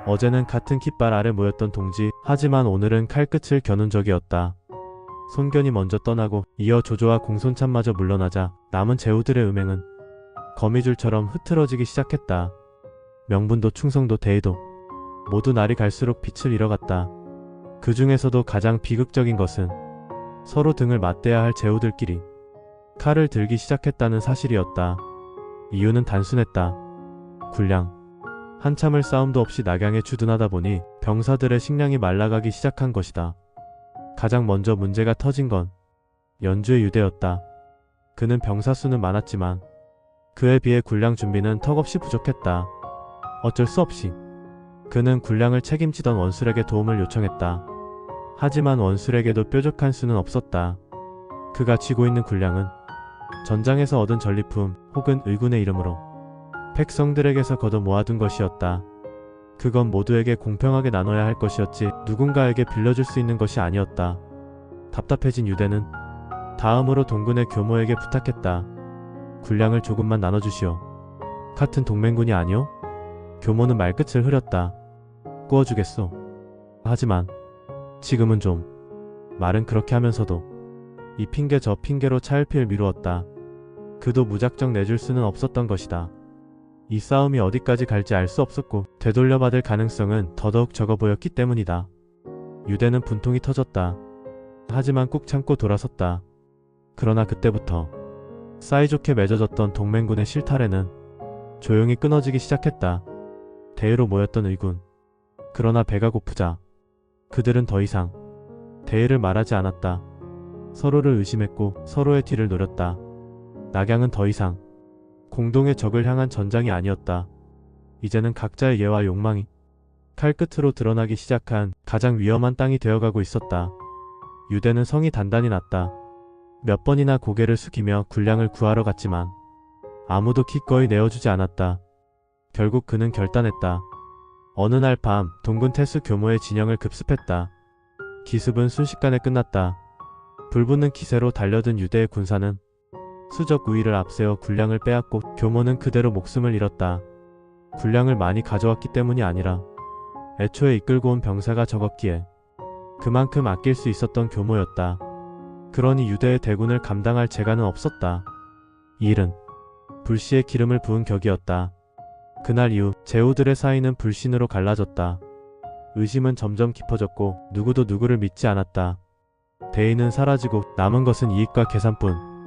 어제는 같은 깃발 아래 모였던 동지, 하지만 오늘은 칼끝을 겨눈 적이었다. 손견이 먼저 떠나고 이어 조조와 공손참마저 물러나자 남은 제후들의 음행은 거미줄처럼 흐트러지기 시작했다. 명분도 충성도 대의도 모두 날이 갈수록 빛을 잃어갔다. 그 중에서도 가장 비극적인 것은 서로 등을 맞대야 할 제후들끼리 칼을 들기 시작했다는 사실이었다. 이유는 단순했다. 군량. 한참을 싸움도 없이 낙양에 주둔하다 보니 병사들의 식량이 말라가기 시작한 것이다. 가장 먼저 문제가 터진 건 연주의 유대였다. 그는 병사 수는 많았지만 그에 비해 군량 준비는 턱없이 부족했다. 어쩔 수 없이 그는 군량을 책임지던 원술에게 도움을 요청했다. 하지만 원술에게도 뾰족한 수는 없었다. 그가 쥐고 있는 군량은 전장에서 얻은 전리품 혹은 의군의 이름으로 백성들에게서 걷어 모아둔 것이었다. 그건 모두에게 공평하게 나눠야 할 것이었지 누군가에게 빌려줄 수 있는 것이 아니었다. 답답해진 유대는 다음으로 동군의 교모에게 부탁했다. 군량을 조금만 나눠주시오. 같은 동맹군이 아니오? 교모는 말끝을 흐렸다. 구워주겠소. 하지만 지금은 좀. 말은 그렇게 하면서도 이 핑계 저 핑계로 차일피일 미루었다. 그도 무작정 내줄 수는 없었던 것이다. 이 싸움이 어디까지 갈지 알 수 없었고 되돌려받을 가능성은 더더욱 적어 보였기 때문이다. 유대는 분통이 터졌다. 하지만 꾹 참고 돌아섰다. 그러나 그때부터 사이좋게 맺어졌던 동맹군의 실타래는 조용히 끊어지기 시작했다. 대의로 모였던 의군. 그러나 배가 고프자 그들은 더 이상 대의를 말하지 않았다. 서로를 의심했고 서로의 뒤를 노렸다. 낙양은 더 이상 공동의 적을 향한 전장이 아니었다. 이제는 각자의 예와 욕망이 칼끝으로 드러나기 시작한 가장 위험한 땅이 되어가고 있었다. 유대는 성이 단단히 났다. 몇 번이나 고개를 숙이며 군량을 구하러 갔지만 아무도 기꺼이 내어주지 않았다. 결국 그는 결단했다. 어느 날 밤 동군 태수 교모의 진영을 급습했다. 기습은 순식간에 끝났다. 불붙는 기세로 달려든 유대의 군사는 수적 우위를 앞세워 군량을 빼앗고 교모는 그대로 목숨을 잃었다. 군량을 많이 가져왔기 때문이 아니라 애초에 이끌고 온 병사가 적었기에 그만큼 아낄 수 있었던 교모였다. 그러니 유대의 대군을 감당할 재간은 없었다. 이 일은 불씨에 기름을 부은 격이었다. 그날 이후 제후들의 사이는 불신으로 갈라졌다. 의심은 점점 깊어졌고 누구도 누구를 믿지 않았다. 대의는 사라지고 남은 것은 이익과 계산뿐.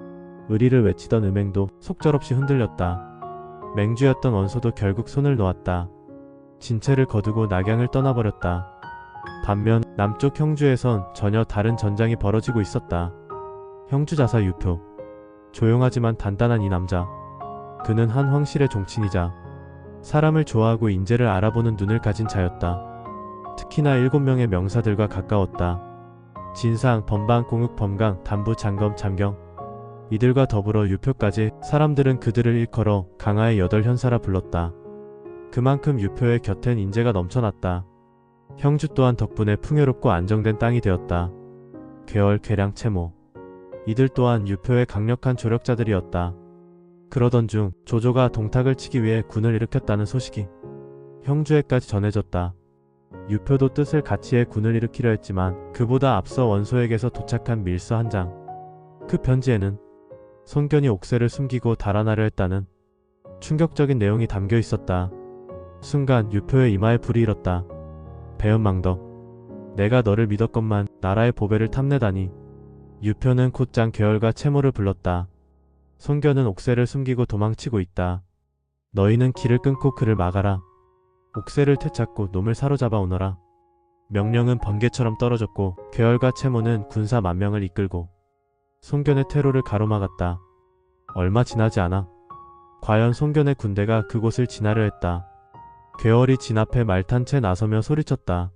의리를 외치던 음행도 속절없이 흔들렸다. 맹주였던 원소도 결국 손을 놓았다. 진체를 거두고 낙양을 떠나버렸다. 반면 남쪽 형주에선 전혀 다른 전장이 벌어지고 있었다. 형주 자사 유표. 조용하지만 단단한 이 남자. 그는 한 황실의 종친이자 사람을 좋아하고 인재를 알아보는 눈을 가진 자였다. 특히나 7명의 명사들과 가까웠다. 진상, 범방, 공흑, 범강, 단부, 장검, 잠경. 이들과 더불어 유표까지 사람들은 그들을 일컬어 강하의 8현사라 불렀다. 그만큼 유표의 곁엔 인재가 넘쳐났다. 형주 또한 덕분에 풍요롭고 안정된 땅이 되었다. 괴월, 괴량, 채모. 이들 또한 유표의 강력한 조력자들이었다. 그러던 중 조조가 동탁을 치기 위해 군을 일으켰다는 소식이 형주에까지 전해졌다. 유표도 뜻을 같이 해 군을 일으키려 했지만 그보다 앞서 원소에게서 도착한 밀서 한 장. 그 편지에는 손견이 옥새를 숨기고 달아나려 했다는 충격적인 내용이 담겨 있었다. 순간 유표의 이마에 불이 일었다. 배은망덕. 내가 너를 믿었건만 나라의 보배를 탐내다니. 유표는 곧장 괴월과 채모를 불렀다. 손견은 옥새를 숨기고 도망치고 있다. 너희는 길을 끊고 그를 막아라. 옥새를 되찾고 놈을 사로잡아 오너라. 명령은 번개처럼 떨어졌고 괴월과 채모는 군사 10,000명을 이끌고 손견의 퇴로를 가로막았다. 얼마 지나지 않아 과연 손견의 군대가 그곳을 지나려 했다. 괴월이 진 앞에 말 탄 채 나서며 소리쳤다.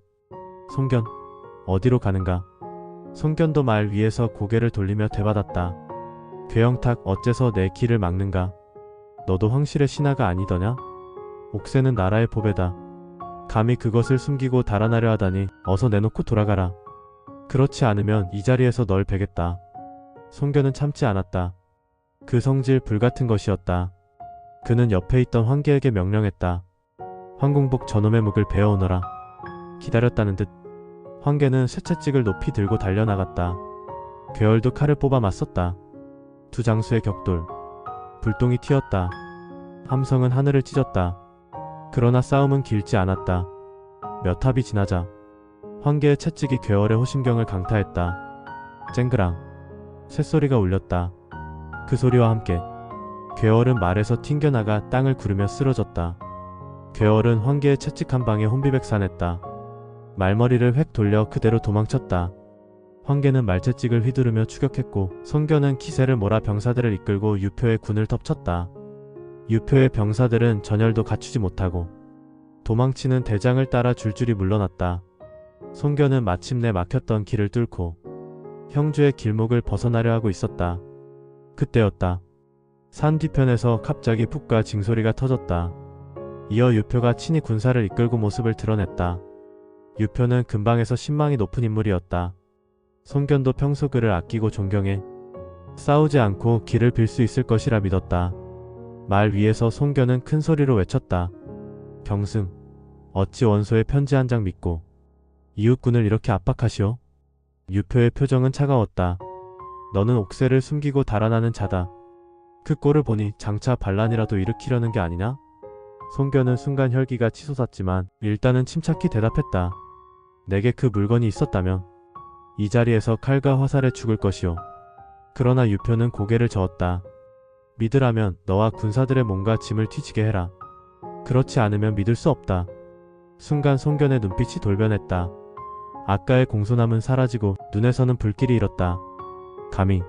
손견, 어디로 가는가? 손견도 말 위에서 고개를 돌리며 되받았다. 괴영탁, 어째서 내 길을 막는가? 너도 황실의 신하가 아니더냐? 옥새는 나라의 보배다. 감히 그것을 숨기고 달아나려 하다니 어서 내놓고 돌아가라. 그렇지 않으면 이 자리에서 널 베겠다. 손견은 참지 않았다. 그 성질 불같은 것이었다. 그는 옆에 있던 황계에게 명령했다. 황공복 저놈의 묵을 베어오너라. 기다렸다는 듯 황계는 쇠채찍을 높이 들고 달려나갔다. 괴월도 칼을 뽑아 맞섰다. 두 장수의 격돌. 불똥이 튀었다. 함성은 하늘을 찢었다. 그러나 싸움은 길지 않았다. 몇 합이 지나자 황계의 채찍이 괴월의 호신경을 강타했다. 쨍그랑 쇳소리가 울렸다. 그 소리와 함께 괴월은 말에서 튕겨나가 땅을 구르며 쓰러졌다. 괴월은 황계의 채찍 한 방에 혼비백산했다. 말머리를 획 돌려 그대로 도망쳤다. 황계는 말채찍을 휘두르며 추격했고 손견은 기세를 몰아 병사들을 이끌고 유표의 군을 덮쳤다. 유표의 병사들은 전열도 갖추지 못하고 도망치는 대장을 따라 줄줄이 물러났다. 손견은 마침내 막혔던 길을 뚫고 형주의 길목을 벗어나려 하고 있었다. 그때였다. 산 뒤편에서 갑자기 푹과 징소리가 터졌다. 이어 유표가 친히 군사를 이끌고 모습을 드러냈다. 유표는 근방에서 신망이 높은 인물이었다. 손견도 평소 그를 아끼고 존경해 싸우지 않고 길을 빌 수 있을 것이라 믿었다. 말 위에서 손견은 큰 소리로 외쳤다. 경승, 어찌 원소의 편지 한 장 믿고 이웃군을 이렇게 압박하시오? 유표의 표정은 차가웠다. 너는 옥새를 숨기고 달아나는 자다. 그 꼴을 보니 장차 반란이라도 일으키려는 게 아니냐? 손견은 순간 혈기가 치솟았지만 일단은 침착히 대답했다. 내게 그 물건이 있었다면 이 자리에서 칼과 화살에 죽을 것이오. 그러나 유표는 고개를 저었다. 믿으라면 너와 군사들의 몸과 짐을 뒤지게 해라. 그렇지 않으면 믿을 수 없다. 순간 손견의 눈빛이 돌변했다. 아까의 공손함은 사라지고 눈에서는 불길이 일었다. 감히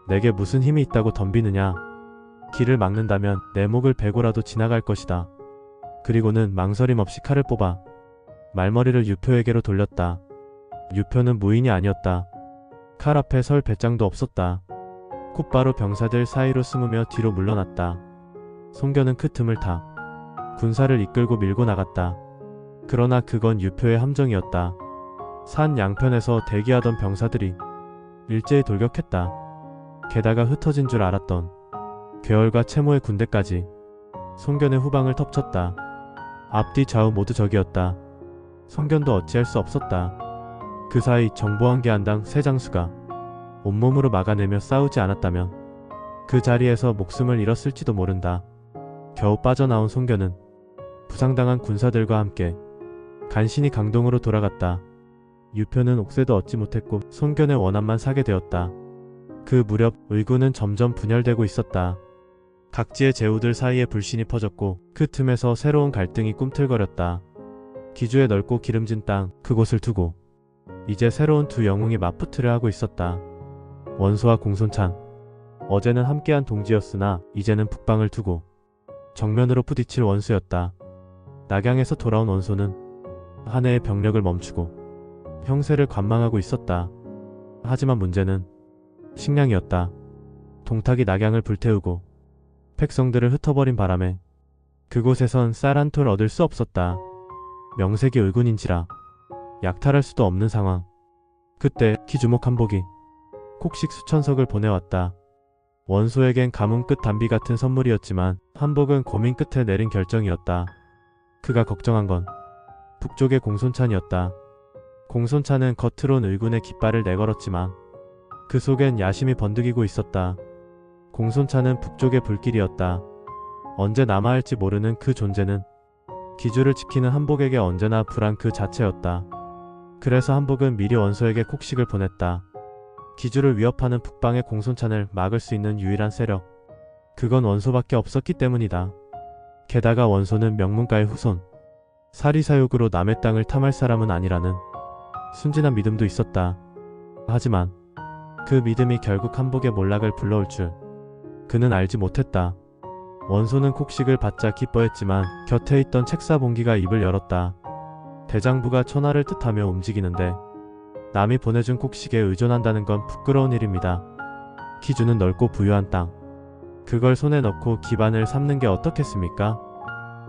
내게 무슨 힘이 있다고 덤비느냐. 길을 막는다면 내 목을 베고라도 지나갈 것이다. 그리고는 망설임 없이 칼을 뽑아 말머리를 유표에게로 돌렸다. 유표는 무인이 아니었다. 칼 앞에 설 배짱도 없었다. 곧바로 병사들 사이로 숨으며 뒤로 물러났다. 손견은 그 틈을 타 군사를 이끌고 밀고 나갔다. 그러나 그건 유표의 함정이었다. 산 양편에서 대기하던 병사들이 일제히 돌격했다. 게다가 흩어진 줄 알았던 괴월과 채모의 군대까지 손견의 후방을 덮쳤다. 앞뒤 좌우 모두 적이었다. 손견도 어찌할 수 없었다. 그 사이 정보한계 한당 세 장수가 온몸으로 막아내며 싸우지 않았다면 그 자리에서 목숨을 잃었을지도 모른다. 겨우 빠져나온 손견은 부상당한 군사들과 함께 간신히 강동으로 돌아갔다. 유표는 옥새도 얻지 못했고 손견의 원함만 사게 되었다. 그 무렵 의군은 점점 분열되고 있었다. 각지의 제후들 사이에 불신이 퍼졌고 그 틈에서 새로운 갈등이 꿈틀거렸다. 기주의 넓고 기름진 땅 그곳을 두고 이제 새로운 두 영웅이 맞붙으려 하고 있었다. 원소와 공손찬. 어제는 함께한 동지였으나 이제는 북방을 두고 정면으로 부딪힐 원수였다. 낙양에서 돌아온 원소는 한 해의 병력을 멈추고 형세를 관망하고 있었다. 하지만 문제는 식량이었다. 동탁이 낙양을 불태우고 백성들을 흩어버린 바람에 그곳에선 쌀 한 톨 얻을 수 없었다. 명색이 의군인지라 약탈할 수도 없는 상황. 그때 기주목 한복이 곡식 수천석을 보내왔다. 원소에겐 가뭄 끝 단비 같은 선물이었지만 한복은 고민 끝에 내린 결정이었다. 그가 걱정한 건 북쪽의 공손찬이었다. 공손찬은 겉으론 의군의 깃발을 내걸었지만 그 속엔 야심이 번득이고 있었다. 공손찬은 북쪽의 불길이었다. 언제 남아할지 모르는 그 존재는 기주를 지키는 한복에게 언제나 불안 그 자체였다. 그래서 한복은 미리 원소에게 곡식을 보냈다. 기주를 위협하는 북방의 공손찬을 막을 수 있는 유일한 세력. 그건 원소밖에 없었기 때문이다. 게다가 원소는 명문가의 후손. 사리사욕으로 남의 땅을 탐할 사람은 아니라는 순진한 믿음도 있었다. 하지만 그 믿음이 결국 한복의 몰락을 불러올 줄 그는 알지 못했다. 원소는 곡식을 받자 기뻐했지만 곁에 있던 책사봉기가 입을 열었다. 대장부가 천하를 뜻하며 움직이는데 남이 보내준 곡식에 의존한다는 건 부끄러운 일입니다. 기주는 넓고 부유한 땅. 그걸 손에 넣고 기반을 삼는 게 어떻겠습니까?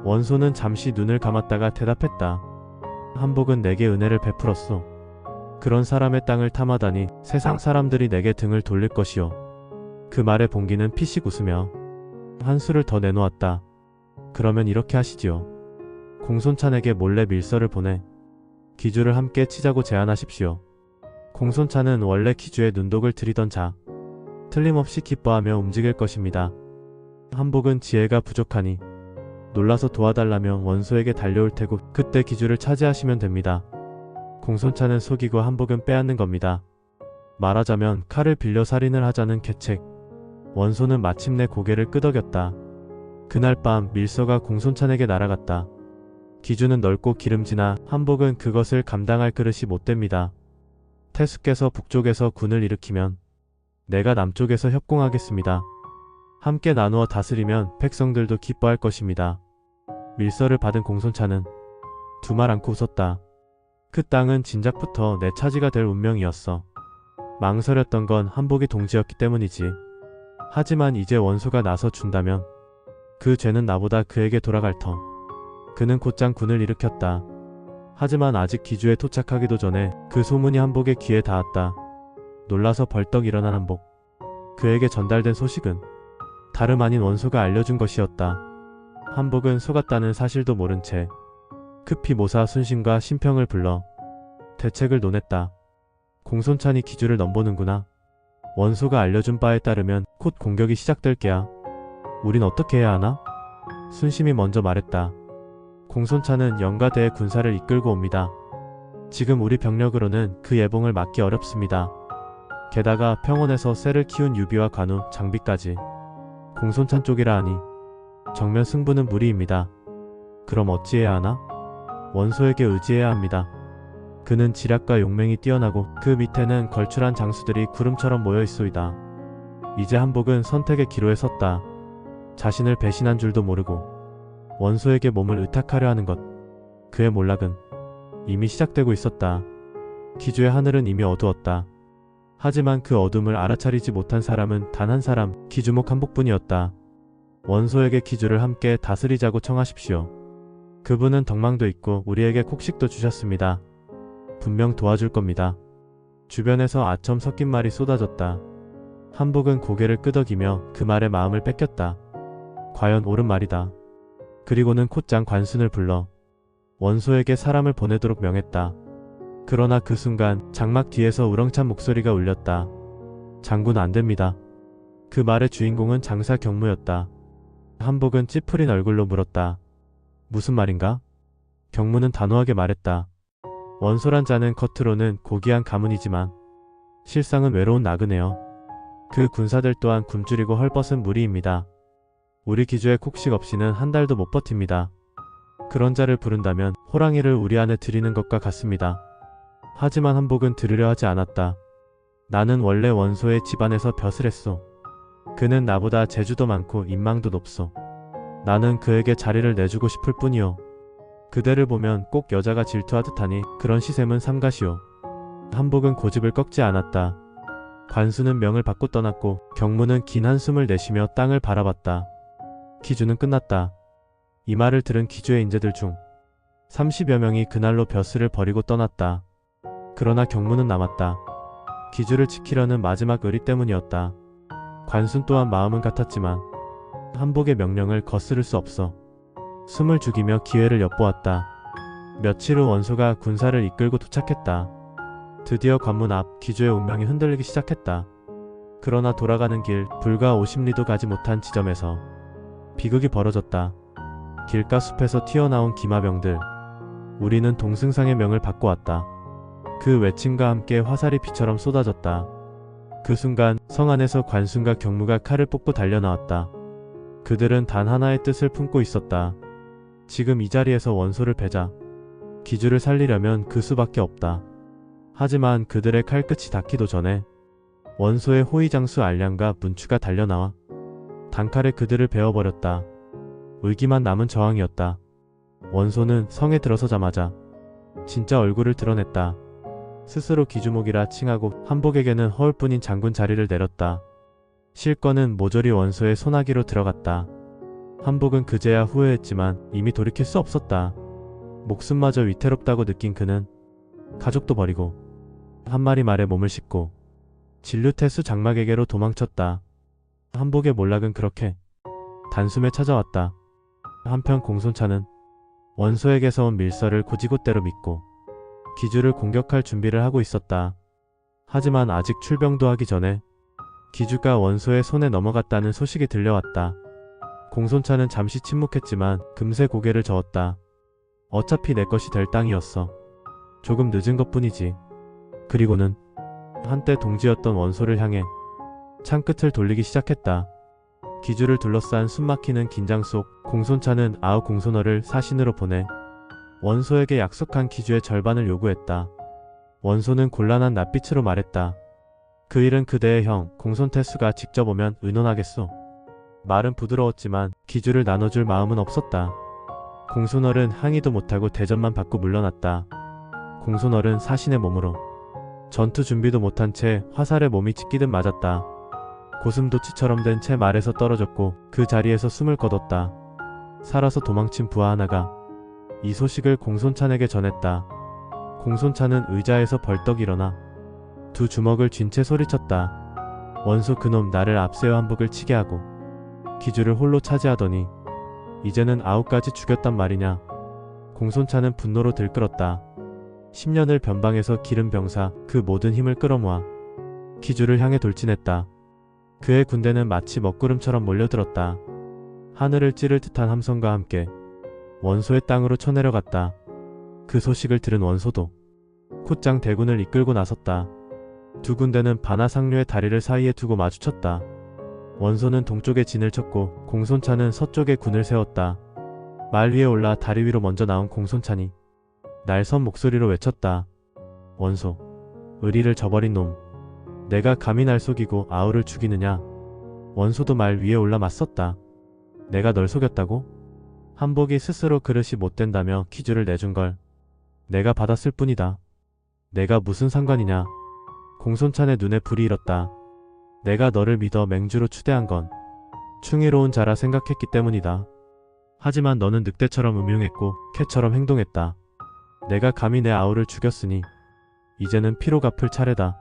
원소는 잠시 눈을 감았다가 대답했다. 한복은 내게 은혜를 베풀었소. 그런 사람의 땅을 탐하다니 세상 사람들이 내게 등을 돌릴 것이오. 그 말에 봉기는 피식 웃으며 한 수를 더 내놓았다. 그러면 이렇게 하시지요. 공손찬에게 몰래 밀서를 보내 기주를 함께 치자고 제안하십시오. 공손찬은 원래 기주의 눈독을 들이던 자, 틀림없이 기뻐하며 움직일 것입니다. 한복은 지혜가 부족하니 놀라서 도와달라며 원소에게 달려올 테고 그때 기주를 차지하시면 됩니다. 공손찬은 속이고 한복은 빼앗는 겁니다. 말하자면 칼을 빌려 살인을 하자는 계책. 원소는 마침내 고개를 끄덕였다. 그날 밤 밀서가 공손찬에게 날아갔다. 기주는 넓고 기름지나 한복은 그것을 감당할 그릇이 못됩니다. 태수께서 북쪽에서 군을 일으키면 내가 남쪽에서 협공하겠습니다. 함께 나누어 다스리면 백성들도 기뻐할 것입니다. 밀서를 받은 공손찬은 두 말 않고 웃었다. 그 땅은 진작부터 내 차지가 될 운명이었어. 망설였던 건 한복이 동지였기 때문이지. 하지만 이제 원소가 나서 준다면 그 죄는 나보다 그에게 돌아갈 터. 그는 곧장 군을 일으켰다. 하지만 아직 기주에 도착하기도 전에 그 소문이 한복의 귀에 닿았다. 놀라서 벌떡 일어난 한복. 그에게 전달된 소식은 다름 아닌 원소가 알려준 것이었다. 한복은 속았다는 사실도 모른 채 급히 모사 순신과 신평을 불러 대책을 논했다. 공손찬이 기주를 넘보는구나. 원소가 알려준 바에 따르면 곧 공격이 시작될 게야. 우린 어떻게 해야 하나? 순심이 먼저 말했다. 공손찬은 영가대의 군사를 이끌고 옵니다. 지금 우리 병력으로는 그 예봉을 막기 어렵습니다. 게다가 평원에서 쇠를 키운 유비와 관우, 장비까지 공손찬 쪽이라 하니 정면 승부는 무리입니다. 그럼 어찌해야 하나? 원소에게 의지해야 합니다. 그는 지략과 용맹이 뛰어나고 그 밑에는 걸출한 장수들이 구름처럼 모여있소이다. 이제 한복은 선택의 기로에 섰다. 자신을 배신한 줄도 모르고 원소에게 몸을 의탁하려 하는 것. 그의 몰락은 이미 시작되고 있었다. 기주의 하늘은 이미 어두웠다. 하지만 그 어둠을 알아차리지 못한 사람은 단 한 사람, 기주목 한복뿐이었다. 원소에게 기주를 함께 다스리자고 청하십시오. 그분은 덕망도 있고 우리에게 곡식도 주셨습니다. 분명 도와줄 겁니다. 주변에서 아첨 섞인 말이 쏟아졌다. 한복은 고개를 끄덕이며 그 말에 마음을 뺏겼다. 과연 옳은 말이다. 그리고는 콧장 관순을 불러 원소에게 사람을 보내도록 명했다. 그러나 그 순간 장막 뒤에서 우렁찬 목소리가 울렸다. 장군 안됩니다. 그 말의 주인공은 장사 경무였다. 한복은 찌푸린 얼굴로 물었다. 무슨 말인가? 경무는 단호하게 말했다. 원소란 자는 겉으로는 고귀한 가문이지만 실상은 외로운 나그네요. 그 군사들 또한 굶주리고 헐벗은 무리입니다. 우리 기주의 곡식 없이는 한 달도 못 버팁니다. 그런 자를 부른다면 호랑이를 우리 안에 들이는 것과 같습니다. 하지만 한복은 들으려 하지 않았다. 나는 원래 원소의 집안에서 벼슬 했소. 그는 나보다 재주도 많고 인망도 높소. 나는 그에게 자리를 내주고 싶을 뿐이요. 그대를 보면 꼭 여자가 질투하듯 하니 그런 시샘은 삼가시오. 한복은 고집을 꺾지 않았다. 관수는 명을 받고 떠났고 경무는 긴 한숨을 내쉬며 땅을 바라봤다. 기주는 끝났다. 이 말을 들은 기주의 인재들 중 30여 명이 그날로 벼슬을 버리고 떠났다. 그러나 경무는 남았다. 기주를 지키려는 마지막 의리 때문이었다. 관순 또한 마음은 같았지만 한복의 명령을 거스를 수 없어 숨을 죽이며 기회를 엿보았다. 며칠 후 원소가 군사를 이끌고 도착했다. 드디어 관문 앞 기주의 운명이 흔들리기 시작했다. 그러나 돌아가는 길 불과 50리도 가지 못한 지점에서 비극이 벌어졌다. 길가 숲에서 튀어나온 기마병들. 우리는 동승상의 명을 받고 왔다. 그 외침과 함께 화살이 비처럼 쏟아졌다. 그 순간 성 안에서 관순과 경무가 칼을 뽑고 달려나왔다. 그들은 단 하나의 뜻을 품고 있었다. 지금 이 자리에서 원소를 베자. 기주를 살리려면 그 수밖에 없다. 하지만 그들의 칼끝이 닿기도 전에 원소의 호위장수 알량과 문추가 달려나와 단칼에 그들을 베어버렸다. 의기만 남은 저항이었다. 원소는 성에 들어서자마자 진짜 얼굴을 드러냈다. 스스로 기주목이라 칭하고 한복에게는 허울뿐인 장군 자리를 내렸다. 실권은 모조리 원소의 손아귀로 들어갔다. 한복은 그제야 후회했지만 이미 돌이킬 수 없었다. 목숨마저 위태롭다고 느낀 그는 가족도 버리고 한 마리 말에 몸을 싣고 진류태수 장막에게로 도망쳤다. 한복의 몰락은 그렇게 단숨에 찾아왔다. 한편 공손찬은 원소에게서 온 밀서를 곧이곧대로 믿고 기주를 공격할 준비를 하고 있었다. 하지만 아직 출병도 하기 전에 기주가 원소의 손에 넘어갔다는 소식이 들려왔다. 공손차는 잠시 침묵했지만 금세 고개를 저었다. 어차피 내 것이 될 땅이었어. 조금 늦은 것뿐이지. 그리고는 한때 동지였던 원소를 향해 창끝을 돌리기 시작했다. 기주를 둘러싼 숨막히는 긴장 속 공손차는 아우 공손어를 사신으로 보내 원소에게 약속한 기주의 절반을 요구했다. 원소는 곤란한 낯빛으로 말했다. 그 일은 그대의 형 공손태수가 직접 오면 의논하겠소. 말은 부드러웠지만 기주를 나눠줄 마음은 없었다. 공손얼은 항의도 못하고 대접만 받고 물러났다. 공손얼은 사신의 몸으로 전투 준비도 못한 채 화살에 몸이 찢기듯 맞았다. 고슴도치처럼 된 채 말에서 떨어졌고 그 자리에서 숨을 거뒀다. 살아서 도망친 부하 하나가 이 소식을 공손찬에게 전했다. 공손찬은 의자에서 벌떡 일어나 두 주먹을 쥔 채 소리쳤다. 원소 그놈 나를 앞세워 한복을 치게 하고 기주를 홀로 차지하더니 이제는 아우까지 죽였단 말이냐. 공손찬은 분노로 들끓었다. 10년을 변방에서 기른 병사 그 모든 힘을 끌어모아 기주를 향해 돌진했다. 그의 군대는 마치 먹구름처럼 몰려들었다. 하늘을 찌를 듯한 함성과 함께 원소의 땅으로 쳐내려갔다. 그 소식을 들은 원소도 곧장 대군을 이끌고 나섰다. 두 군대는 바나상류의 다리를 사이에 두고 마주쳤다. 원소는 동쪽에 진을 쳤고 공손찬은 서쪽에 군을 세웠다. 말 위에 올라 다리 위로 먼저 나온 공손찬이 날선 목소리로 외쳤다. 원소, 의리를 저버린 놈. 내가 감히 날 속이고 아우를 죽이느냐. 원소도 말 위에 올라 맞섰다. 내가 널 속였다고? 한복이 스스로 그릇이 못된다며 기주를 내준걸 내가 받았을 뿐이다. 내가 무슨 상관이냐. 공손찬의 눈에 불이 일었다. 내가 너를 믿어 맹주로 추대한 건 충의로운 자라 생각했기 때문이다. 하지만 너는 늑대처럼 음흉했고 개처럼 행동했다. 내가 감히 내 아우를 죽였으니 이제는 피로 갚을 차례다.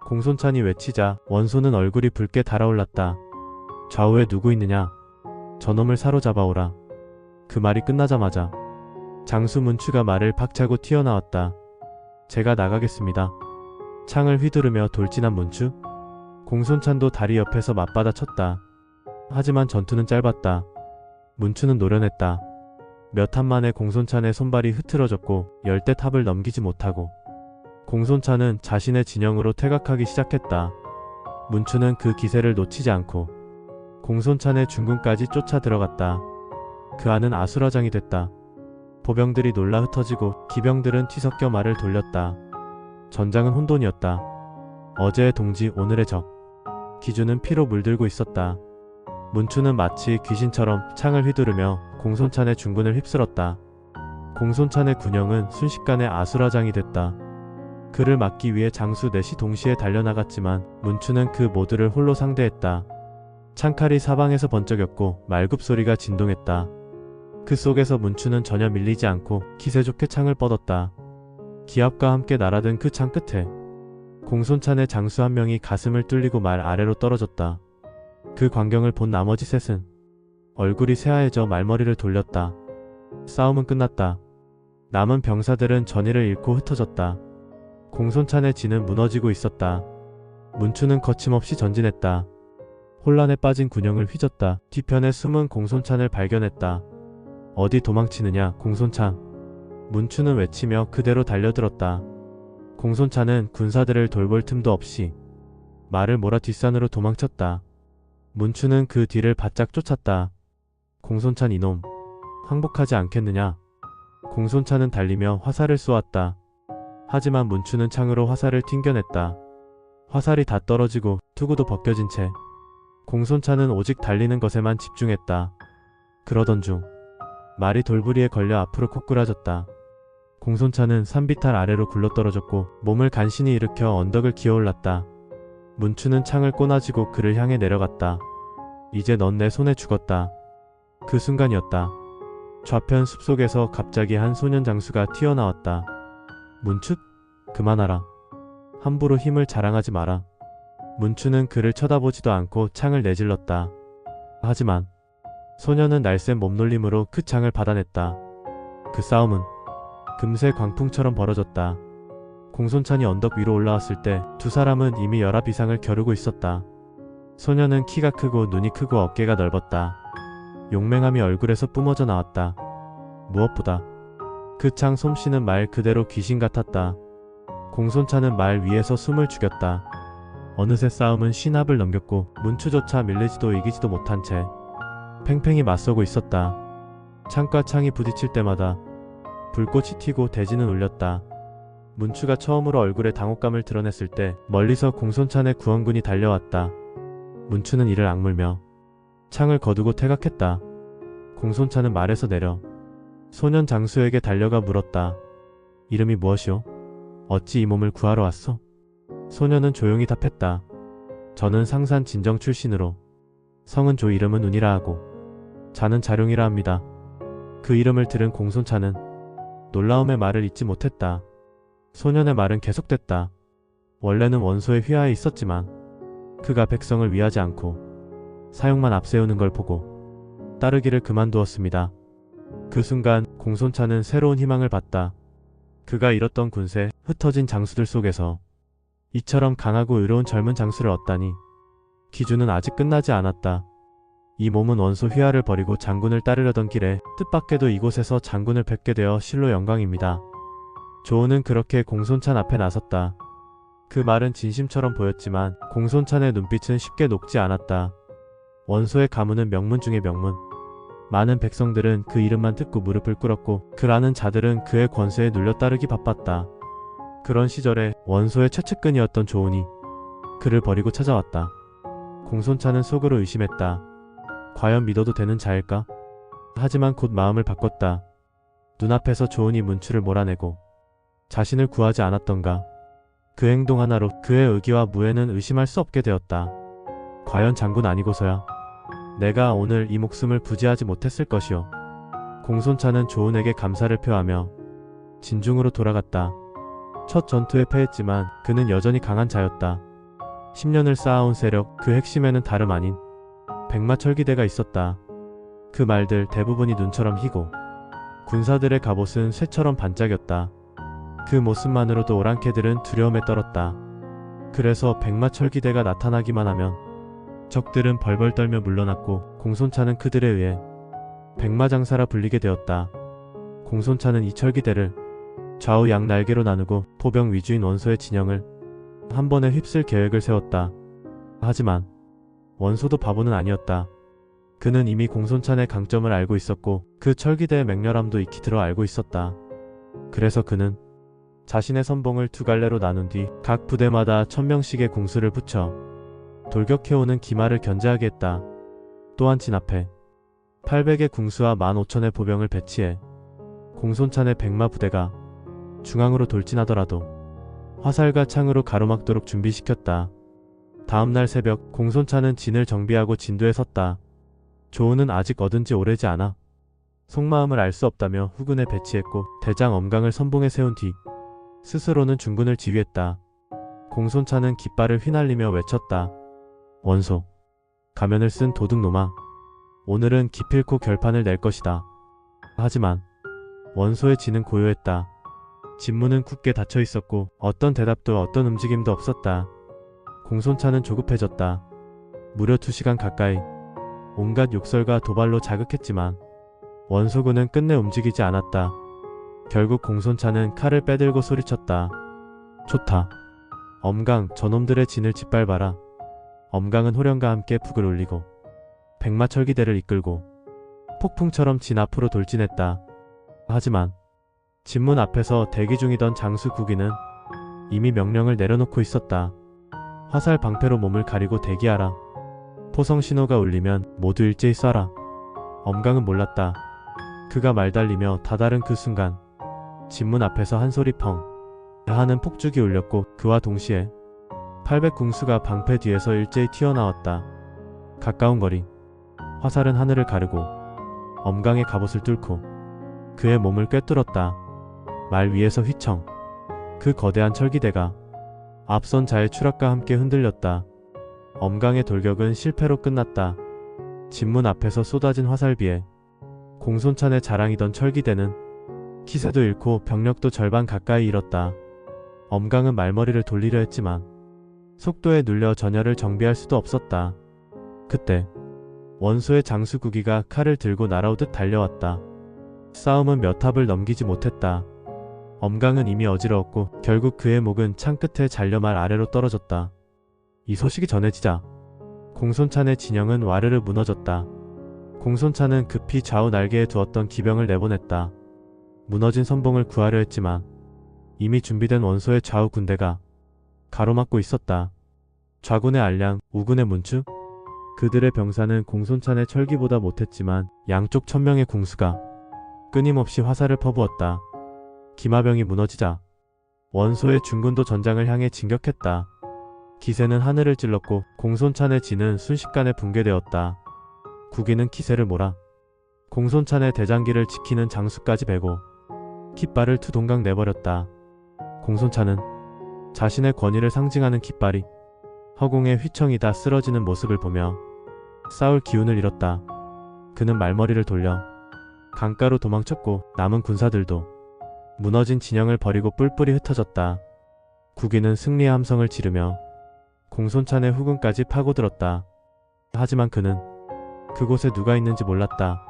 공손찬이 외치자 원소는 얼굴이 붉게 달아올랐다. 좌우에 누구 있느냐. 저놈을 사로잡아오라. 그 말이 끝나자마자 장수 문추가 말을 박차고 튀어나왔다. 제가 나가겠습니다. 창을 휘두르며 돌진한 문추. 공손찬도 다리 옆에서 맞받아 쳤다. 하지만 전투는 짧았다. 문추는 노련했다. 몇 한 만에 공손찬의 손발이 흐트러졌고 열대 탑을 넘기지 못하고 공손찬은 자신의 진영으로 퇴각하기 시작했다. 문추는 그 기세를 놓치지 않고 공손찬의 중군까지 쫓아 들어갔다. 그 안은 아수라장이 됐다. 보병들이 놀라 흩어지고 기병들은 뒤섞여 말을 돌렸다. 전장은 혼돈이었다. 어제의 동지 오늘의 적. 기주는 피로 물들고 있었다. 문추는 마치 귀신처럼 창을 휘두르며 공손찬의 중군을 휩쓸었다. 공손찬의 군영은 순식간에 아수라장이 됐다. 그를 막기 위해 장수 넷이 동시에 달려나갔지만 문추는 그 모두를 홀로 상대했다. 창칼이 사방에서 번쩍였고 말굽소리가 진동했다. 그 속에서 문추는 전혀 밀리지 않고 기세 좋게 창을 뻗었다. 기압과 함께 날아든 그 창 끝에 공손찬의 장수 한 명이 가슴을 뚫리고 말 아래로 떨어졌다. 그 광경을 본 나머지 셋은 얼굴이 새하얘져 말머리를 돌렸다. 싸움은 끝났다. 남은 병사들은 전의를 잃고 흩어졌다. 공손찬의 진은 무너지고 있었다. 문추는 거침없이 전진했다. 혼란에 빠진 군영을 휘젓다. 뒤편에 숨은 공손찬을 발견했다. 어디 도망치느냐 공손찬. 문추는 외치며 그대로 달려들었다. 공손찬은 군사들을 돌볼 틈도 없이 말을 몰아 뒷산으로 도망쳤다. 문추는 그 뒤를 바짝 쫓았다. 공손찬 이놈, 항복하지 않겠느냐. 공손찬은 달리며 화살을 쏘았다. 하지만 문추는 창으로 화살을 튕겨냈다. 화살이 다 떨어지고 투구도 벗겨진 채 공손찬은 오직 달리는 것에만 집중했다. 그러던 중 말이 돌부리에 걸려 앞으로 코꾸라졌다. 공손찬은 산비탈 아래로 굴러떨어졌고 몸을 간신히 일으켜 언덕을 기어올랐다. 문추는 창을 꼬나지고 그를 향해 내려갔다. 이제 넌 내 손에 죽었다. 그 순간이었다. 좌편 숲속에서 갑자기 한 소년 장수가 튀어나왔다. 문추? 그만하라. 함부로 힘을 자랑하지 마라. 문추는 그를 쳐다보지도 않고 창을 내질렀다. 하지만 소년은 날쌘 몸놀림으로 그 창을 받아냈다. 그 싸움은 금세 광풍처럼 벌어졌다. 공손찬이 언덕 위로 올라왔을 때 두 사람은 이미 열압 이상을 겨루고 있었다. 소녀는 키가 크고 눈이 크고 어깨가 넓었다. 용맹함이 얼굴에서 뿜어져 나왔다. 무엇보다 그 창 솜씨는 말 그대로 귀신 같았다. 공손찬은 말 위에서 숨을 죽였다. 어느새 싸움은 신압을 넘겼고 문추조차 밀리지도 이기지도 못한 채 팽팽히 맞서고 있었다. 창과 창이 부딪힐 때마다 불꽃이 튀고 대지는 울렸다. 문추가 처음으로 얼굴에 당혹감을 드러냈을 때 멀리서 공손찬의 구원군이 달려왔다. 문추는 이를 악물며 창을 거두고 퇴각했다. 공손찬은 말에서 내려 소년 장수에게 달려가 물었다. 이름이 무엇이오? 어찌 이 몸을 구하러 왔소? 소년은 조용히 답했다. 저는 상산 진정 출신으로 성은 조 이름은 운이라 하고 자는 자룡이라 합니다. 그 이름을 들은 공손찬은 놀라움의 말을 잇지 못했다. 소년의 말은 계속됐다. 원래는 원소의 휘하에 있었지만 그가 백성을 위하지 않고 사용만 앞세우는 걸 보고 따르기를 그만두었습니다. 그 순간 공손찬은 새로운 희망을 봤다. 그가 잃었던 군세, 흩어진 장수들 속에서 이처럼 강하고 의로운 젊은 장수를 얻다니 기준은 아직 끝나지 않았다. 이 몸은 원소 휘하를 버리고 장군을 따르려던 길에 뜻밖에도 이곳에서 장군을 뵙게 되어 실로 영광입니다. 조우는 그렇게 공손찬 앞에 나섰다. 그 말은 진심처럼 보였지만 공손찬의 눈빛은 쉽게 녹지 않았다. 원소의 가문은 명문 중의 명문. 많은 백성들은 그 이름만 듣고 무릎을 꿇었고 그라는 자들은 그의 권세에 눌려 따르기 바빴다. 그런 시절에 원소의 최측근이었던 조운이 그를 버리고 찾아왔다. 공손찬은 속으로 의심했다. 과연 믿어도 되는 자일까? 하지만 곧 마음을 바꿨다. 눈앞에서 조운이 문추를 몰아내고 자신을 구하지 않았던가. 그 행동 하나로 그의 의기와 무예는 의심할 수 없게 되었다. 과연 장군 아니고서야 내가 오늘 이 목숨을 부지하지 못했을 것이오. 공손찬은 조운에게 감사를 표하며 진중으로 돌아갔다. 첫 전투에 패했지만 그는 여전히 강한 자였다. 10년을 쌓아온 세력, 그 핵심에는 다름 아닌 백마철기대가 있었다. 그 말들 대부분이 눈처럼 희고 군사들의 갑옷은 쇠처럼 반짝였다. 그 모습만으로도 오랑캐들은 두려움에 떨었다. 그래서 백마철기대가 나타나기만 하면 적들은 벌벌 떨며 물러났고 공손찬은 그들에 의해 백마장사라 불리게 되었다. 공손찬은 이 철기대를 좌우 양 날개로 나누고 포병 위주인 원소의 진영을 한 번에 휩쓸 계획을 세웠다. 하지만 원소도 바보는 아니었다. 그는 이미 공손찬의 강점을 알고 있었고 그 철기대의 맹렬함도 익히 들어 알고 있었다. 그래서 그는 자신의 선봉을 두 갈래로 나눈 뒤 각 부대마다 1000명씩의 궁수를 붙여 돌격해오는 기마를 견제하게 했다. 또한 진 앞에 800의 궁수와 15,000의 보병을 배치해 공손찬의 백마 부대가 중앙으로 돌진하더라도 화살과 창으로 가로막도록 준비시켰다. 다음날 새벽 공손찬은 진을 정비하고 진도에 섰다. 조우는 아직 얻은 지 오래지 않아 속마음을 알 수 없다며 후군에 배치했고 대장 엄강을 선봉에 세운 뒤 스스로는 중군을 지휘했다. 공손찬은 깃발을 휘날리며 외쳤다. 원소, 가면을 쓴 도둑놈아, 오늘은 기필코 결판을 낼 것이다. 하지만 원소의 진은 고요했다. 진문은 굳게 닫혀 있었고 어떤 대답도 어떤 움직임도 없었다. 공손찬은 조급해졌다. 무려 2시간 가까이 온갖 욕설과 도발로 자극했지만 원소군은 끝내 움직이지 않았다. 결국 공손찬은 칼을 빼들고 소리쳤다. 좋다. 엄강, 저놈들의 진을 짓밟아라. 엄강은 호령과 함께 북을 올리고 백마철기대를 이끌고 폭풍처럼 진 앞으로 돌진했다. 하지만 진문 앞에서 대기 중이던 장수 구기는 이미 명령을 내려놓고 있었다. 화살 방패로 몸을 가리고 대기하라. 포성 신호가 울리면 모두 일제히 쏴라. 엄강은 몰랐다. 그가 말달리며 다다른 그 순간 진문 앞에서 한 소리 펑 하는 폭죽이 울렸고 그와 동시에 800궁수가 방패 뒤에서 일제히 튀어나왔다. 가까운 거리 화살은 하늘을 가르고 엄강의 갑옷을 뚫고 그의 몸을 꿰뚫었다. 말 위에서 휘청 그 거대한 철기대가 앞선 자의 추락과 함께 흔들렸다. 엄강의 돌격은 실패로 끝났다. 진문 앞에서 쏟아진 화살비에 공손찬의 자랑이던 철기대는 기세도 잃고 병력도 절반 가까이 잃었다. 엄강은 말머리를 돌리려 했지만 속도에 눌려 전열을 정비할 수도 없었다. 그때 원소의 장수구기가 칼을 들고 날아오듯 달려왔다. 싸움은 몇 합을 넘기지 못했다. 엄강은 이미 어지러웠고 결국 그의 목은 창 끝에 잘려 말 아래로 떨어졌다. 이 소식이 전해지자 공손찬의 진영은 와르르 무너졌다. 공손찬은 급히 좌우 날개에 두었던 기병을 내보냈다. 무너진 선봉을 구하려 했지만 이미 준비된 원소의 좌우 군대가 가로막고 있었다. 좌군의 알량, 우군의 문추? 그들의 병사는 공손찬의 철기보다 못했지만 양쪽 1000명의 궁수가 끊임없이 화살을 퍼부었다. 기마병이 무너지자 원소의 중군도 전장을 향해 진격했다. 기세는 하늘을 찔렀고 공손찬의 진은 순식간에 붕괴되었다. 구기는 기세를 몰아 공손찬의 대장기를 지키는 장수까지 베고 깃발을 투동강 내버렸다. 공손찬은 자신의 권위를 상징하는 깃발이 허공에 휘청이다 쓰러지는 모습을 보며 싸울 기운을 잃었다. 그는 말머리를 돌려 강가로 도망쳤고 남은 군사들도 무너진 진영을 버리고 뿔뿔이 흩어졌다. 구기는 승리의 함성을 지르며 공손찬의 후군까지 파고들었다. 하지만 그는 그곳에 누가 있는지 몰랐다.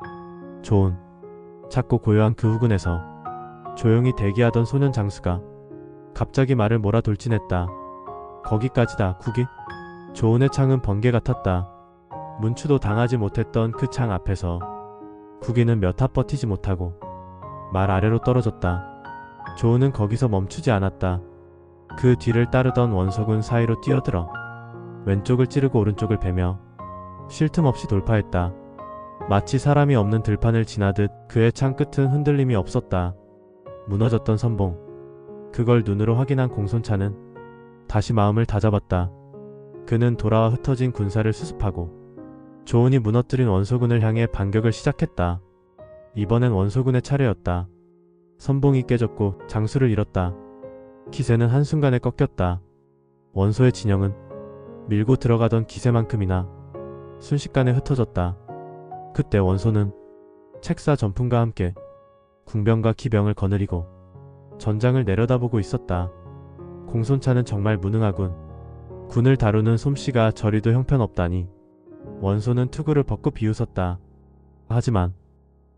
좋은, 작고 고요한 그 후군에서 조용히 대기하던 소년 장수가 갑자기 말을 몰아 돌진했다. 거기까지다, 구기? 조은의 창은 번개 같았다. 문추도 당하지 못했던 그 창 앞에서 구기는 몇 합 버티지 못하고 말 아래로 떨어졌다. 조은은 거기서 멈추지 않았다. 그 뒤를 따르던 원소군 사이로 뛰어들어 왼쪽을 찌르고 오른쪽을 베며 쉴 틈 없이 돌파했다. 마치 사람이 없는 들판을 지나듯 그의 창 끝은 흔들림이 없었다. 무너졌던 선봉, 그걸 눈으로 확인한 공손찬은 다시 마음을 다잡았다. 그는 돌아와 흩어진 군사를 수습하고 조은이 무너뜨린 원소군을 향해 반격을 시작했다. 이번엔 원소군의 차례였다. 선봉이 깨졌고 장수를 잃었다. 기세는 한순간에 꺾였다. 원소의 진영은 밀고 들어가던 기세만큼이나 순식간에 흩어졌다. 그때 원소는 책사 전풍과 함께 궁병과 기병을 거느리고 전장을 내려다보고 있었다. 공손찬은 정말 무능하군. 군을 다루는 솜씨가 저리도 형편없다니. 원소는 투구를 벚고 비웃었다. 하지만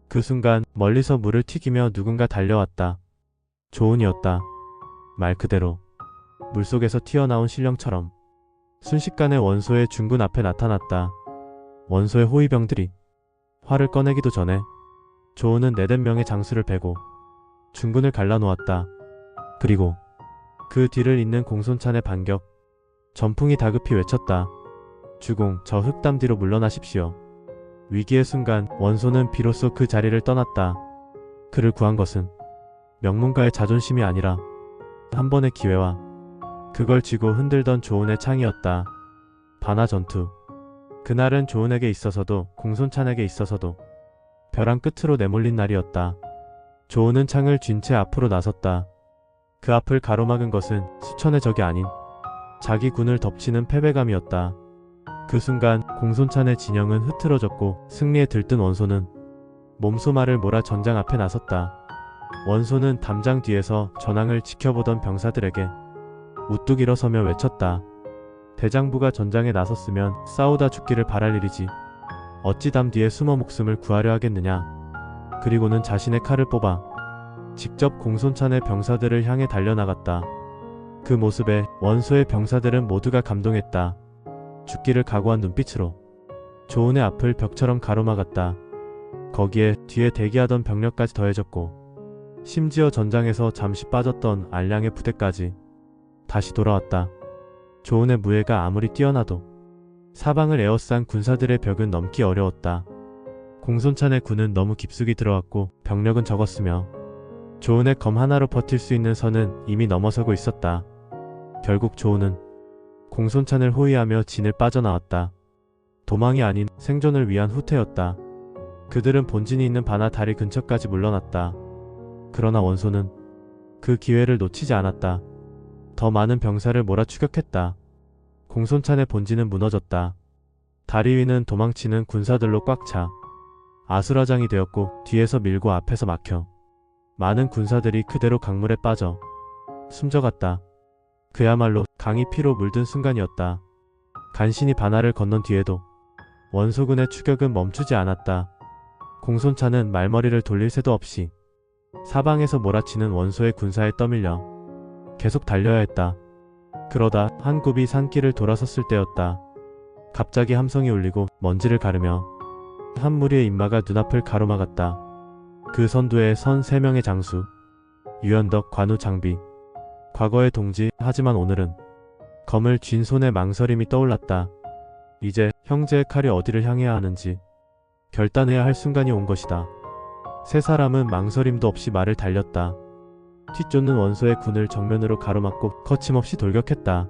그 순간 멀리서 물을 튀기며 누군가 달려왔다. 조은이었다. 말 그대로 물속에서 튀어나온 신령처럼 순식간에 원소의 중군 앞에 나타났다. 원소의 호위병들이 활을 꺼내기도 전에 조은은 4~5명의 장수를 베고 중군을 갈라놓았다. 그리고 그 뒤를 잇는 공손찬의 반격. 전풍이 다급히 외쳤다. 주공, 저 흑담 뒤로 물러나십시오. 위기의 순간 원소는 비로소 그 자리를 떠났다. 그를 구한 것은 명문가의 자존심이 아니라 한 번의 기회와 그걸 쥐고 흔들던 조은의 창이었다. 반하 전투. 그날은 조은에게 있어서도 공손찬에게 있어서도 벼랑 끝으로 내몰린 날이었다. 조은은 창을 쥔 채 앞으로 나섰다. 그 앞을 가로막은 것은 수천의 적이 아닌 자기 군을 덮치는 패배감이었다. 그 순간 공손찬의 진영은 흐트러졌고 승리에 들뜬 원소는 몸소말을 몰아 전장 앞에 나섰다. 원소는 담장 뒤에서 전황을 지켜보던 병사들에게 우뚝 일어서며 외쳤다. 대장부가 전장에 나섰으면 싸우다 죽기를 바랄 일이지 어찌 담 뒤에 숨어 목숨을 구하려 하겠느냐. 그리고는 자신의 칼을 뽑아 직접 공손찬의 병사들을 향해 달려나갔다. 그 모습에 원소의 병사들은 모두가 감동했다. 죽기를 각오한 눈빛으로 조은의 앞을 벽처럼 가로막았다. 거기에 뒤에 대기하던 병력까지 더해졌고 심지어 전장에서 잠시 빠졌던 알량의 부대까지 다시 돌아왔다. 조은의 무예가 아무리 뛰어나도 사방을 에워싼 군사들의 벽은 넘기 어려웠다. 공손찬의 군은 너무 깊숙이 들어왔고 병력은 적었으며 조은의 검 하나로 버틸 수 있는 선은 이미 넘어서고 있었다. 결국 조은은 공손찬을 호위하며 진을 빠져나왔다. 도망이 아닌 생존을 위한 후퇴였다. 그들은 본진이 있는 반하 다리 근처까지 물러났다. 그러나 원소는 그 기회를 놓치지 않았다. 더 많은 병사를 몰아추격했다. 공손찬의 본진은 무너졌다. 다리 위는 도망치는 군사들로 꽉 차 아수라장이 되었고 뒤에서 밀고 앞에서 막혀 많은 군사들이 그대로 강물에 빠져 숨져갔다. 그야말로 강이 피로 물든 순간이었다. 간신히 바나를 건넌 뒤에도 원소군의 추격은 멈추지 않았다. 공손차는 말머리를 돌릴 새도 없이 사방에서 몰아치는 원소의 군사에 떠밀려 계속 달려야 했다. 그러다 한 굽이 산길을 돌아섰을 때였다. 갑자기 함성이 울리고 먼지를 가르며 한 무리의 인마가 눈앞을 가로막았다. 그 선두에 선 3명의 장수, 유연덕, 관우, 장비. 과거의 동지, 하지만 오늘은 검을 쥔 손에 망설임이 떠올랐다. 이제 형제의 칼이 어디를 향해야 하는지 결단해야 할 순간이 온 것이다. 세 사람은 망설임도 없이 말을 달렸다. 뒤쫓는 원소의 군을 정면으로 가로막고 거침없이 돌격했다.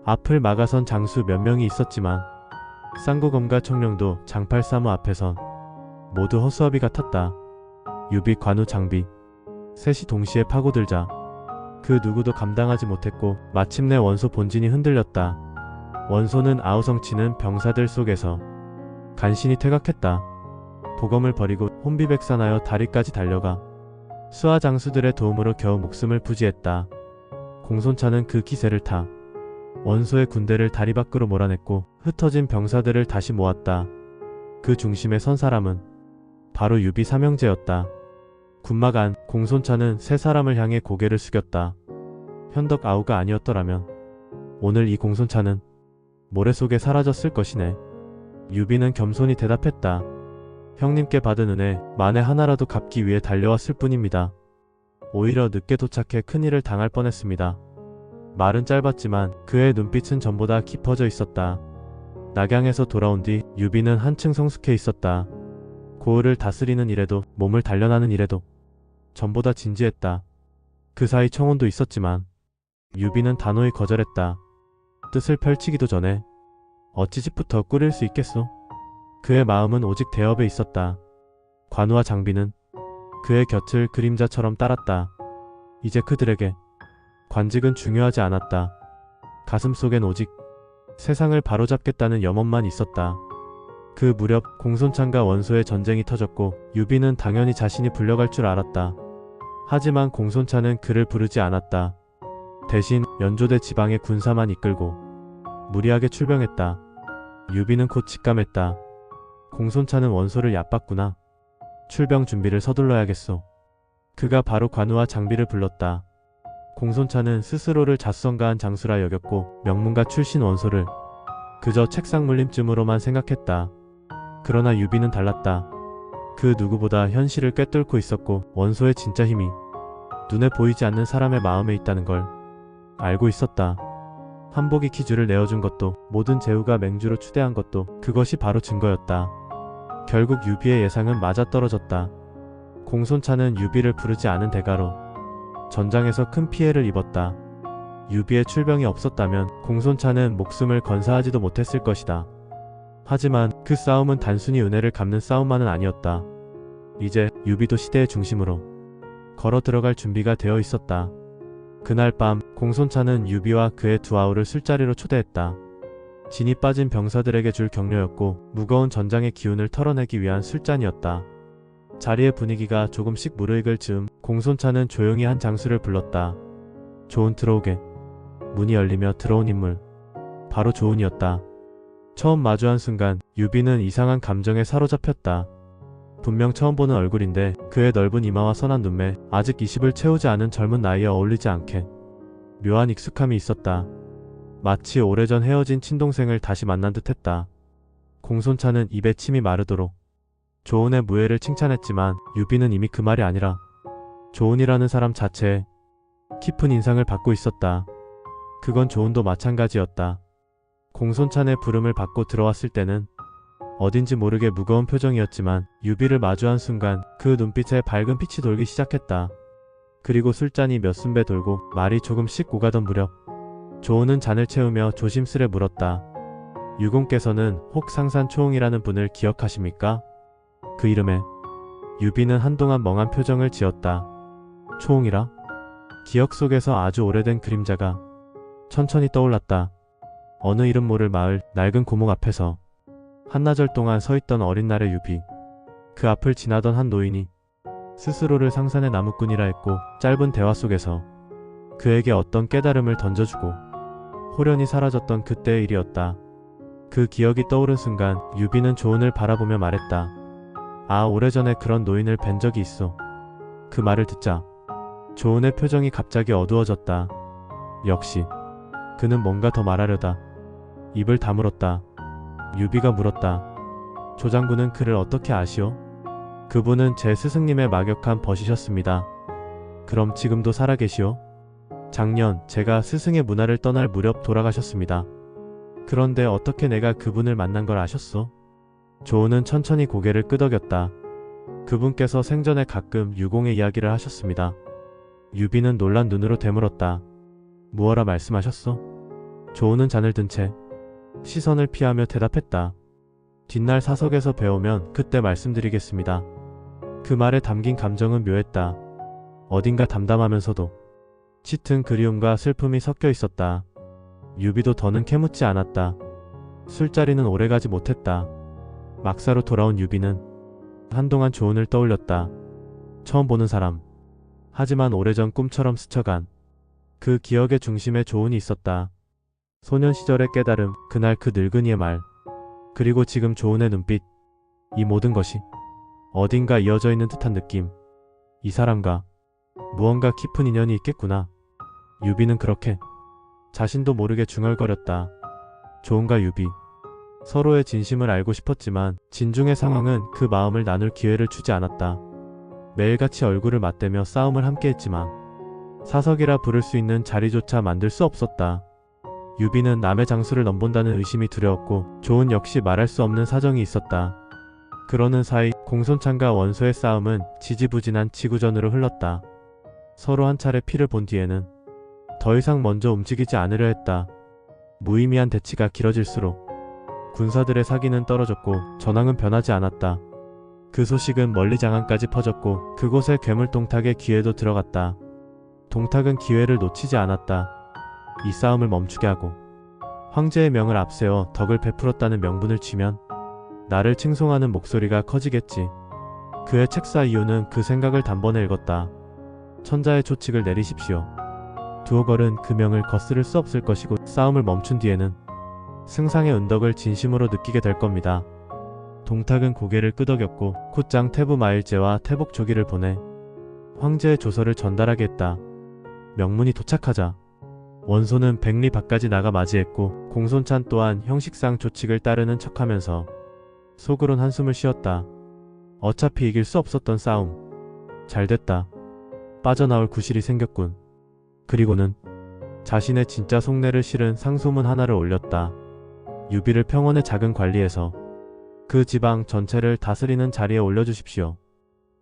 앞을 막아선 장수 몇 명이 있었지만 쌍구검과 청룡도 장팔사무 앞에선 모두 허수아비 같았다. 유비, 관우, 장비 셋이 동시에 파고들자 그 누구도 감당하지 못했고 마침내 원소 본진이 흔들렸다. 원소는 아우성치는 병사들 속에서 간신히 퇴각했다. 도검을 버리고 혼비백산하여 다리까지 달려가 수하 장수들의 도움으로 겨우 목숨을 부지했다. 공손차는 그 기세를 타 원소의 군대를 다리 밖으로 몰아냈고 흩어진 병사들을 다시 모았다. 그 중심에 선 사람은 바로 유비 삼형제였다. 군막 안 공손차는 세 사람을 향해 고개를 숙였다. 현덕 아우가 아니었더라면 오늘 이 공손차는 모래 속에 사라졌을 것이네. 유비는 겸손히 대답했다. 형님께 받은 은혜 만에 하나라도 갚기 위해 달려왔을 뿐입니다. 오히려 늦게 도착해 큰일을 당할 뻔했습니다. 말은 짧았지만 그의 눈빛은 전보다 깊어져 있었다. 낙양에서 돌아온 뒤 유비는 한층 성숙해 있었다. 고을을 다스리는 일에도 몸을 단련하는 일에도 전보다 진지했다. 그 사이 청혼도 있었지만 유비는 단호히 거절했다. 뜻을 펼치기도 전에 어찌 집부터 꾸릴 수 있겠소? 그의 마음은 오직 대업에 있었다. 관우와 장비는 그의 곁을 그림자처럼 따랐다. 이제 그들에게 관직은 중요하지 않았다. 가슴속엔 오직 세상을 바로잡겠다는 염원만 있었다. 그 무렵 공손찬과 원소의 전쟁이 터졌고 유비는 당연히 자신이 불려갈 줄 알았다. 하지만 공손찬은 그를 부르지 않았다. 대신 연조대 지방의 군사만 이끌고 무리하게 출병했다. 유비는 곧 직감했다. 공손찬은 원소를 얕봤구나. 출병 준비를 서둘러야겠소. 그가 바로 관우와 장비를 불렀다. 공손찬은 스스로를 자수성가한 장수라 여겼고 명문가 출신 원소를 그저 책상 물림쯤으로만 생각했다. 그러나 유비는 달랐다. 그 누구보다 현실을 꿰뚫고 있었고 원소의 진짜 힘이 눈에 보이지 않는 사람의 마음에 있다는 걸 알고 있었다. 한복이 기주를 내어준 것도 모든 제후가 맹주로 추대한 것도 그것이 바로 증거였다. 결국 유비의 예상은 맞아떨어졌다. 공손찬은 유비를 부르지 않은 대가로 전장에서 큰 피해를 입었다. 유비의 출병이 없었다면 공손찬은 목숨을 건사하지도 못했을 것이다. 하지만 그 싸움은 단순히 은혜를 갚는 싸움만은 아니었다. 이제 유비도 시대의 중심으로 걸어 들어갈 준비가 되어 있었다. 그날 밤 공손찬은 유비와 그의 두 아우를 술자리로 초대했다. 진이 빠진 병사들에게 줄 격려였고 무거운 전장의 기운을 털어내기 위한 술잔이었다. 자리의 분위기가 조금씩 무르익을 즈음 공손찬은 조용히 한 장수를 불렀다. 조은 들어오게. 문이 열리며 들어온 인물 바로 조은이었다. 처음 마주한 순간 유비는 이상한 감정에 사로잡혔다. 분명 처음 보는 얼굴인데 그의 넓은 이마와 선한 눈매, 아직 20을 채우지 않은 젊은 나이에 어울리지 않게 묘한 익숙함이 있었다. 마치 오래전 헤어진 친동생을 다시 만난 듯 했다. 공손찬은 입에 침이 마르도록 조은의 무예를 칭찬했지만 유비는 이미 그 말이 아니라 조은이라는 사람 자체에 깊은 인상을 받고 있었다. 그건 조은도 마찬가지였다. 공손찬의 부름을 받고 들어왔을 때는 어딘지 모르게 무거운 표정이었지만 유비를 마주한 순간 그 눈빛에 밝은 빛이 돌기 시작했다. 그리고 술잔이 몇 순배 돌고 말이 조금씩 오가던 무렵 조은은 잔을 채우며 조심스레 물었다. 유공께서는 혹 상산초홍이라는 분을 기억하십니까? 그 이름에 유비는 한동안 멍한 표정을 지었다. 초홍이라? 기억 속에서 아주 오래된 그림자가 천천히 떠올랐다. 어느 이름 모를 마을 낡은 고목 앞에서 한나절 동안 서있던 어린 날의 유비. 그 앞을 지나던 한 노인이 스스로를 상산의 나무꾼이라 했고 짧은 대화 속에서 그에게 어떤 깨달음을 던져주고 호련히 사라졌던 그때의 일이었다. 그 기억이 떠오른 순간 유비는 조은을 바라보며 말했다. 아, 오래전에 그런 노인을 뵌 적이 있어. 그 말을 듣자 조은의 표정이 갑자기 어두워졌다. 역시 그는 뭔가 더 말하려다 입을 다물었다. 유비가 물었다. 조 장군은 그를 어떻게 아시오? 그분은 제 스승님의 막역한 벗이셨습니다. 그럼 지금도 살아계시오? 작년 제가 스승의 문화를 떠날 무렵 돌아가셨습니다. 그런데 어떻게 내가 그분을 만난 걸 아셨소? 조은은 천천히 고개를 끄덕였다. 그분께서 생전에 가끔 유공의 이야기를 하셨습니다. 유비는 놀란 눈으로 되물었다. 무엇라 말씀하셨소? 조은은 잔을 든 채 시선을 피하며 대답했다. 뒷날 사석에서 배우면 그때 말씀드리겠습니다. 그 말에 담긴 감정은 묘했다. 어딘가 담담하면서도 짙은 그리움과 슬픔이 섞여 있었다. 유비도 더는 캐묻지 않았다. 술자리는 오래가지 못했다. 막사로 돌아온 유비는 한동안 조은을 떠올렸다. 처음 보는 사람. 하지만 오래전 꿈처럼 스쳐간 그 기억의 중심에 조은이 있었다. 소년 시절의 깨달음, 그날 그 늙은이의 말, 그리고 지금 조은의 눈빛. 이 모든 것이 어딘가 이어져 있는 듯한 느낌. 이 사람과 무언가 깊은 인연이 있겠구나. 유비는 그렇게 자신도 모르게 중얼거렸다. 조은과 유비. 서로의 진심을 알고 싶었지만 진중의 상황은 그 마음을 나눌 기회를 주지 않았다. 매일같이 얼굴을 맞대며 싸움을 함께했지만 사석이라 부를 수 있는 자리조차 만들 수 없었다. 유비는 남의 장수를 넘본다는 의심이 두려웠고 조은 역시 말할 수 없는 사정이 있었다. 그러는 사이 공손찬과 원소의 싸움은 지지부진한 지구전으로 흘렀다. 서로 한 차례 피를 본 뒤에는 더 이상 먼저 움직이지 않으려 했다. 무의미한 대치가 길어질수록 군사들의 사기는 떨어졌고 전황은 변하지 않았다. 그 소식은 멀리 장안까지 퍼졌고 그곳의 괴물 동탁의 귀에도 들어갔다. 동탁은 기회를 놓치지 않았다. 이 싸움을 멈추게 하고 황제의 명을 앞세워 덕을 베풀었다는 명분을 쥐면 나를 칭송하는 목소리가 커지겠지. 그의 책사 이유는 그 생각을 단번에 읽었다. 천자의 초칙을 내리십시오. 두어 걸은 그 명을 거스를 수 없을 것이고 싸움을 멈춘 뒤에는 승상의 은덕을 진심으로 느끼게 될 겁니다. 동탁은 고개를 끄덕였고 콧장 태부 마일제와 태복 조기를 보내 황제의 조서를 전달하게 했다. 명문이 도착하자 원소는 백리 밖까지 나가 맞이했고 공손찬 또한 형식상 조칙을 따르는 척하면서 속으론 한숨을 쉬었다. 어차피 이길 수 없었던 싸움. 잘됐다. 빠져나올 구실이 생겼군. 그리고는 자신의 진짜 속내를 실은 상소문 하나를 올렸다. 유비를 평원의 작은 관리에서 그 지방 전체를 다스리는 자리에 올려주십시오.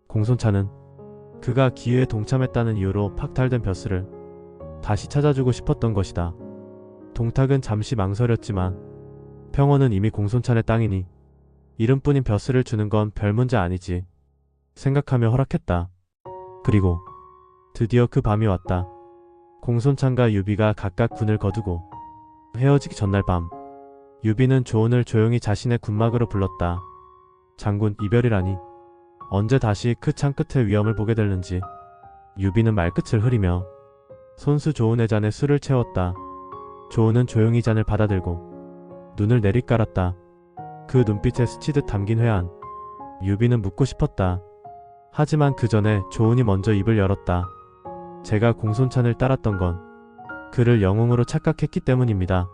공손찬은 그가 기회에 동참했다는 이유로 박탈된 벼슬을 다시 찾아주고 싶었던 것이다. 동탁은 잠시 망설였지만 평원은 이미 공손찬의 땅이니 이름뿐인 벼슬을 주는 건 별 문제 아니지 생각하며 허락했다. 그리고 드디어 그 밤이 왔다. 공손찬과 유비가 각각 군을 거두고 헤어지기 전날 밤 유비는 조은을 조용히 자신의 군막으로 불렀다. 장군, 이별이라니 언제 다시 그 창 끝의 위험을 보게 될는지. 유비는 말끝을 흐리며 손수 조은의 잔에 술을 채웠다. 조은은 조용히 잔을 받아들고 눈을 내리깔았다. 그 눈빛에 스치듯 담긴 회한. 유비는 묻고 싶었다. 하지만 그 전에 조은이 먼저 입을 열었다. 제가 공손찬을 따랐던 건 그를 영웅으로 착각했기 때문입니다.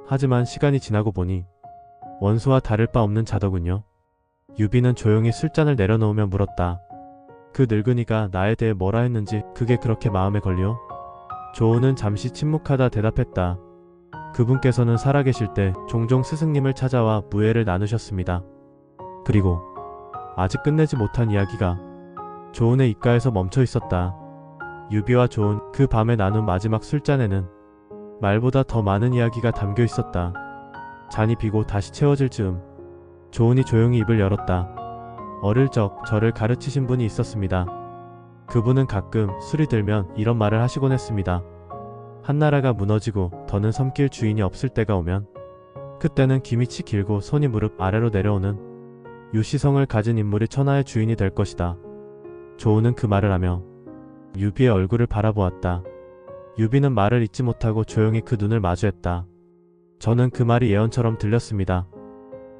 하지만 시간이 지나고 보니 원소와 다를 바 없는 자더군요. 유비는 조용히 술잔을 내려놓으며 물었다. 그 늙은이가 나에 대해 뭐라 했는지 그게 그렇게 마음에 걸리오? 조은은 잠시 침묵하다 대답했다. 그분께서는 살아계실 때 종종 스승님을 찾아와 무예를 나누셨습니다. 그리고 아직 끝내지 못한 이야기가 조은의 입가에서 멈춰 있었다. 유비와 조은 그 밤에 나눈 마지막 술잔에는 말보다 더 많은 이야기가 담겨 있었다. 잔이 비고 다시 채워질 즈음 조은이 조용히 입을 열었다. 어릴 적 저를 가르치신 분이 있었습니다. 그분은 가끔 술이 들면 이런 말을 하시곤 했습니다. 한나라가 무너지고 더는 섬길 주인이 없을 때가 오면 그때는 기밑이 길고 손이 무릎 아래로 내려오는 유시성을 가진 인물이 천하의 주인이 될 것이다. 조우는 그 말을 하며 유비의 얼굴을 바라보았다. 유비는 말을 잇지 못하고 조용히 그 눈을 마주했다. 저는 그 말이 예언처럼 들렸습니다.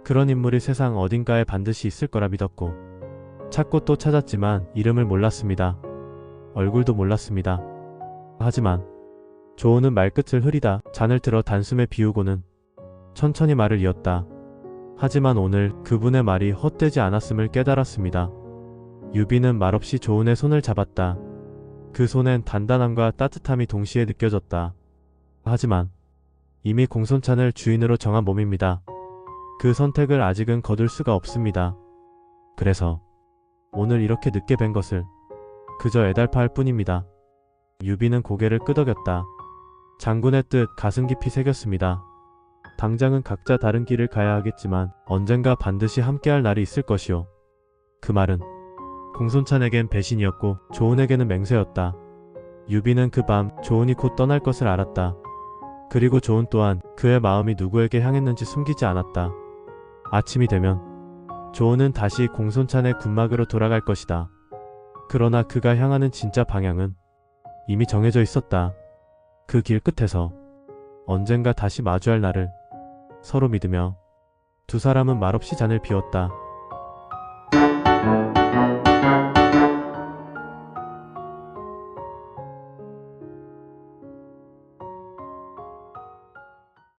그런 인물이 세상 어딘가에 반드시 있을 거라 믿었고 찾고 또 찾았지만 이름을 몰랐습니다. 얼굴도 몰랐습니다. 하지만 조우는 말끝을 흐리다 잔을 들어 단숨에 비우고는 천천히 말을 이었다. 하지만 오늘 그분의 말이 헛되지 않았음을 깨달았습니다. 유비는 말없이 조은의 손을 잡았다. 그 손엔 단단함과 따뜻함이 동시에 느껴졌다. 하지만 이미 공손찬을 주인으로 정한 몸입니다. 그 선택을 아직은 거둘 수가 없습니다. 그래서 오늘 이렇게 늦게 뵌 것을 그저 애달파할 뿐입니다. 유비는 고개를 끄덕였다. 장군의 뜻 가슴 깊이 새겼습니다. 당장은 각자 다른 길을 가야 하겠지만 언젠가 반드시 함께할 날이 있을 것이오. 그 말은 공손찬에겐 배신이었고 조은에게는 맹세였다. 유비는 그 밤 조은이 곧 떠날 것을 알았다. 그리고 조은 또한 그의 마음이 누구에게 향했는지 숨기지 않았다. 아침이 되면 조은은 다시 공손찬의 군막으로 돌아갈 것이다. 그러나 그가 향하는 진짜 방향은 이미 정해져 있었다. 그 길 끝에서 언젠가 다시 마주할 날을 서로 믿으며 두 사람은 말없이 잔을 비웠다.